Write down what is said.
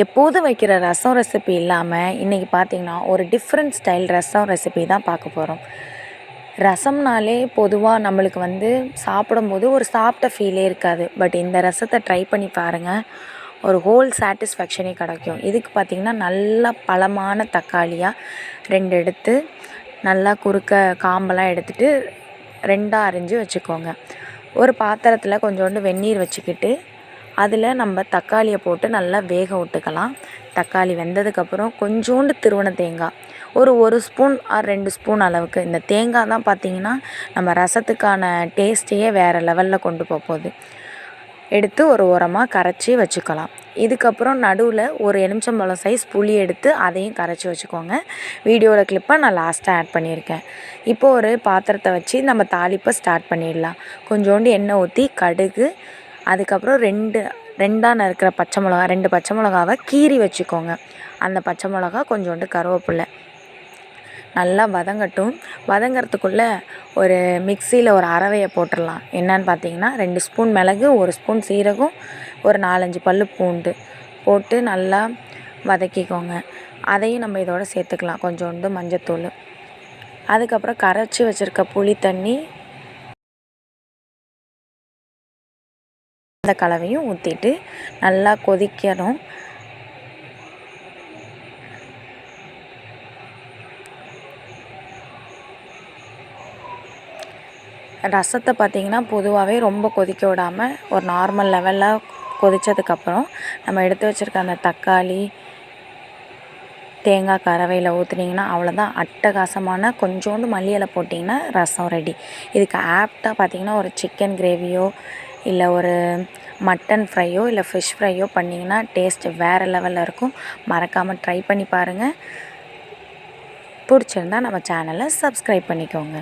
எப்போதும் வைக்கிற ரசம் ரெசிபி இல்லாமல் இன்றைக்கி பார்த்திங்கன்னா ஒரு டிஃப்ரெண்ட் ஸ்டைல் ரசம் ரெசிபி தான் பார்க்க போகிறோம். ரசம்னாலே பொதுவாக நம்மளுக்கு சாப்பிடும்போது ஒரு சாப்பிட்ட ஃபீலே இருக்காது. பட் இந்த ரசத்தை ட்ரை பண்ணி பாருங்கள், ஒரு ஹோல் சாட்டிஸ்ஃபேக்ஷனே கிடைக்கும். இதுக்கு பார்த்திங்கன்னா நல்லா பழமான தக்காளியாக 2 எடுத்து நல்லா குறுக்க காம்பெல்லாம் எடுத்துகிட்டு 2ஆக அரிஞ்சு வச்சுக்கோங்க. ஒரு பாத்திரத்தில் கொஞ்சோண்டு வெந்நீர் வச்சுக்கிட்டு அதில் நம்ம தக்காளியை போட்டு நல்லா வேக விட்டுக்கலாம். தக்காளி வெந்ததுக்கப்புறம் கொஞ்சோண்டு திருவன தேங்காய் ஒரு ஸ்பூன் ஆர் 2 ஸ்பூன் அளவுக்கு. இந்த தேங்காய் தான் பார்த்திங்கன்னா நம்ம ரசத்துக்கான டேஸ்ட்டையே வேறு லெவலில் கொண்டு போகுது. எடுத்து ஒரு ஓரமாக கரைச்சி வச்சுக்கலாம். இதுக்கப்புறம் நடுவில் ஒரு எலுமிச்சம்பழம் சைஸ் புளி எடுத்து அதையும் கரைச்சி வச்சுக்கோங்க. வீடியோவில் கிளிப்பை நான் லாஸ்ட்டாக ஆட் பண்ணியிருக்கேன். இப்போது ஒரு பாத்திரத்தை வச்சு நம்ம தாளிப்பை ஸ்டார்ட் பண்ணிடலாம். கொஞ்சோண்டு எண்ணெய் ஊற்றி கடுகு, அதுக்கப்புறம் 2 நறுக்கிற பச்சை மிளகா, 2 பச்சை மிளகாவை கீறி வச்சுக்கோங்க. அந்த பச்சை மிளகா கொஞ்சோண்டு கருவேப்பிலை நல்லா வதங்கட்டும். வதங்கிறதுக்குள்ளே ஒரு மிக்சியில் ஒரு அரவையை போட்டுடலாம். என்னன்னு பார்த்தீங்கன்னா 2 ஸ்பூன் மிளகு, 1 ஸ்பூன் சீரகம், ஒரு 4-5 பல் பூண்டு போட்டு நல்லா வதக்கிக்கோங்க. அதையும் நம்ம இதோடு சேர்த்துக்கலாம். கொஞ்சோண்டு மஞ்சத்தூள், அதுக்கப்புறம் கரைச்சி வச்சுருக்க புளி தண்ணி, அந்த கலவையும் ஊற்றிட்டு நல்லா கொதிக்கணும். ரசத்தை பார்த்திங்கன்னா பொதுவாகவே ரொம்ப கொதிக்க விடாமல் ஒரு நார்மல் லெவலில் கொதித்ததுக்கப்புறம் நம்ம எடுத்து வச்சுருக்க அந்த தக்காளி தேங்காய் கரவையில் ஊற்றுனீங்கன்னா அவ்வளோதான். அட்டகாசமான கொஞ்சோண்டு மல்லி இலை போட்டிங்கன்னா ரசம் ரெடி. இதுக்கு ஆப்டாக பார்த்திங்கன்னா ஒரு சிக்கன் கிரேவியோ இல்லை ஒரு மட்டன் ஃப்ரையோ இல்லை ஃபிஷ் ஃப்ரையோ பண்ணிங்கன்னா டேஸ்ட்டு வேறு லெவலில் இருக்கும். மறக்காமல் ட்ரை பண்ணி பாருங்கள். பிடிச்சிருந்தா நம்ம சேனலை சப்ஸ்கிரைப் பண்ணிக்கோங்க.